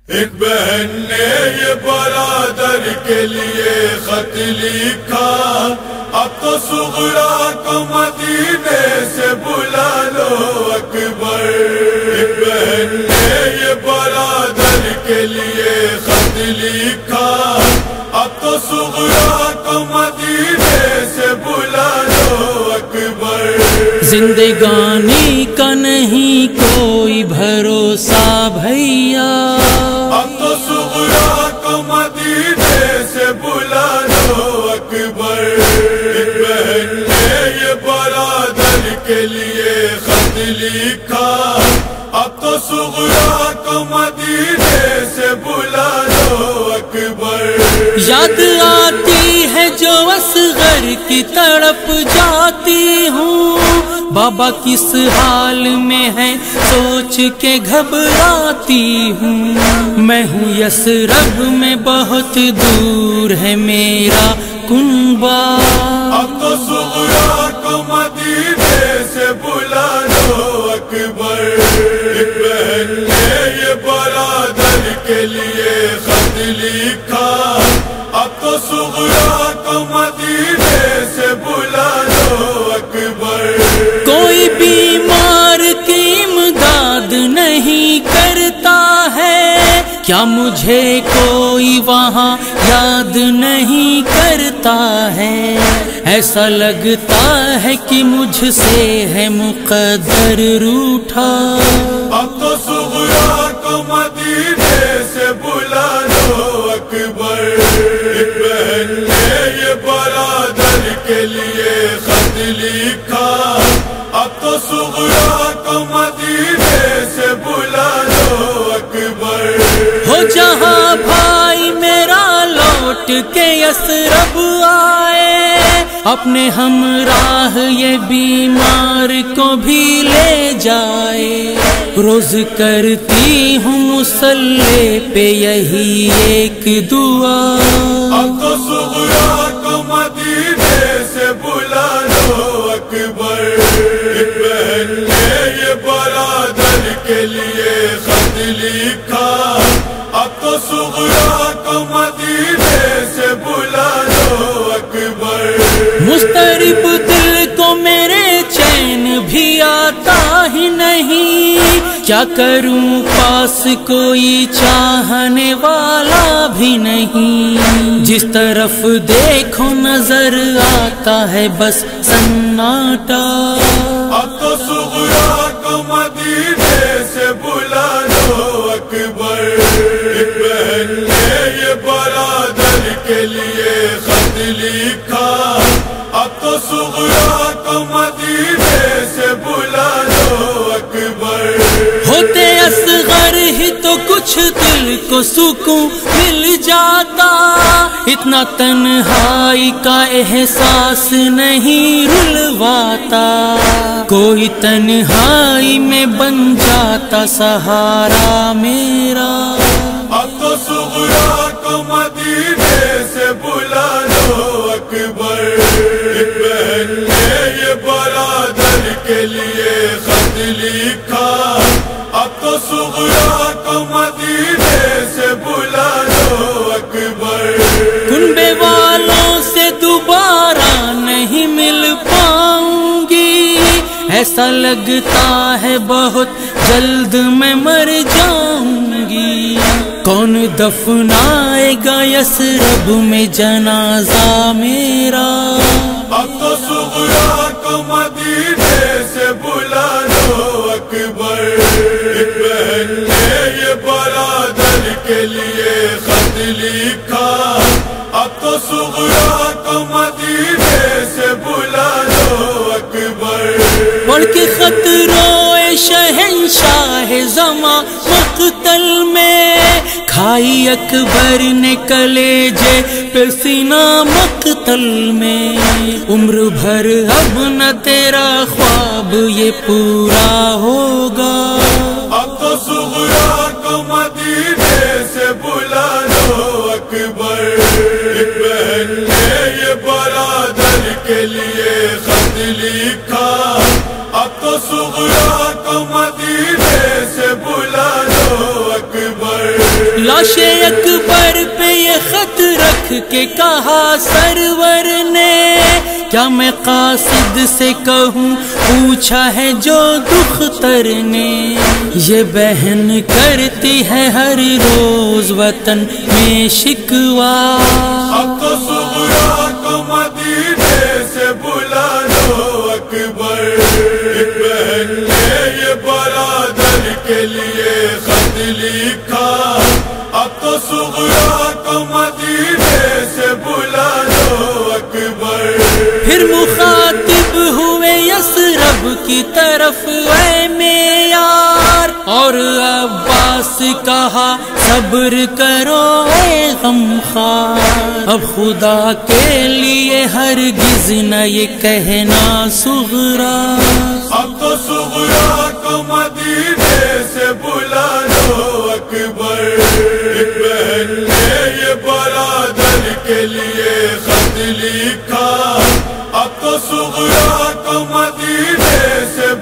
ایک بہن نے یہ برادر کے لیے خط لکھا، اب تو صغرا کو مدینے سے بلا لو اکبر۔ ایک بہن نے یہ برادر کے لیے خط لکھا، اب تو صغرا کو مدینے سے بلا لو اکبر۔ زندگانی کا نہیں کوئی بھروسہ بھیا، اب تو صغرا کو مدینے سے بلا لو اکبر۔ ایک بہن نے یہ برادر کے لیے خط لکھا، اب تو صغرا کو مدینے سے بلا لو اکبر۔ یاد آتی ہے جو اصغر کی تڑپ جاتی ہوں، بابا کس حال میں ہے سوچ کے گھبراتی ہوں۔ میں ہوں یثرب میں بہت دور ہے میرا کنبہ، اب تو صغرا کو مدینے سے بلا لو اکبر۔ ایک بہن نے یہ برادر کے لیے خط لکھا، اب تو صغرا کو مدینے سے بلا لو اکبر۔ کوئی بیمار کی امداد نہیں کرتا ہے، کیا مجھے کوئی وہاں یاد نہیں کرتا ہے؟ ایسا لگتا ہے کہ مجھ سے ہے مقدر روٹھا، اب تو صغرا کو مدینے سے بلا لو اکبر۔ ایک بہن نے یہ برادر کے لیے خط لکھا، اب تو صغرا کو مدینے سے بلا لو اکبر۔ ہو جہاں بھائی میرا لوٹ کے یثرب آئے، اپنے ہمراہ یہ بیمار کو بھی لے جائے۔ روز کرتی ہوں مصلی پہ یہی ایک دعا، اب تو صغرا کو مدینے سے بلا لو اکبر۔ ایک بہن نے یہ برادر کے لیے خط لکھا، اب تو صغرا کو مدینے سے بلا لو اکبر۔ مضطرب دل کو میرے چین بھی آتا ہی نہیں، کیا کروں پاس کوئی چاہنے والا بھی نہیں۔ جس طرف دیکھو نظر آتا ہے بس سناٹا، اب تو صغرا کو مدینے سے بلا لو اکبر۔ ایک بہن نے یہ برادر کے لیے خط لکھا، اب تو صغرا کو مدینے سے بلا لو اکبر۔ ہوتے اصغر ہی تو کچھ دل کو سکون مل جاتا، اتنا تنہائی کا احساس نہیں رلواتا۔ کوئی تنہائی میں بن جاتا سہارا میرا، اب تو صغرا کو مدینے سے بلا لو اکبر۔ ایک بہن نے یہ برادر کے لیے خط لکھا، اب تو صغرا کو مدینے سے بلا لو اکبر۔ کنبے والوں سے دوبارہ نہیں مل پاؤں گی، ایسا لگتا ہے بہت جلد میں مر جاؤں گی۔ کون دفنائے گا یثرب میں جنازہ میرا، اب تو صغرا کو مدینے سے بلا لو اکبر۔ ایک بہن نے یہ برادر کے لیے خط لکھا، اب تو صغرا کو مدینے سے بلا لو اکبر۔ پڑھ کے خط روئے شہنشاہ زماں مقتل میں، کھائی اکبر نے کلیجے پہ سینہ مقتل میں۔ عمر بھر اب نہ تیرا خواب یہ پورا ہوگا، اب تو صغرا کو مدینے سے بلا لو اکبر۔ ایک بہن نے یہ برادر کے لیے خط لکھا، اب تو صغرا کو مدینے سے بلا لو اکبر۔ لاش اکبر پہ یہ خط رکھ کے کہا سرور نے، کیا میں قاصد سے کہوں پوچھا ہے جو دختر نے، یہ بہن کرتی ہے ہر روز وطن میں شکوا، اب تو صغرا کو مدینے سے بلا لو اکبر، ایک بہن نے یہ برادر کے لیے خط لکھا، اب تو صغرا کو مدینے سے بلا لو اکبر۔ پھر مخاطب ہوئے یثرب کی طرف اے معیار، اور عباس کہا صبر کرو اے غمخوار، اب خدا کے لیے ہرگز نہ یہ کہنا صغرا، اب تو صغرا کو مدینے سے بلا لو اکبر، ایک بہن نے یہ برادر کے لیے خط لکھا، اب تو صغرا کو مدینے سے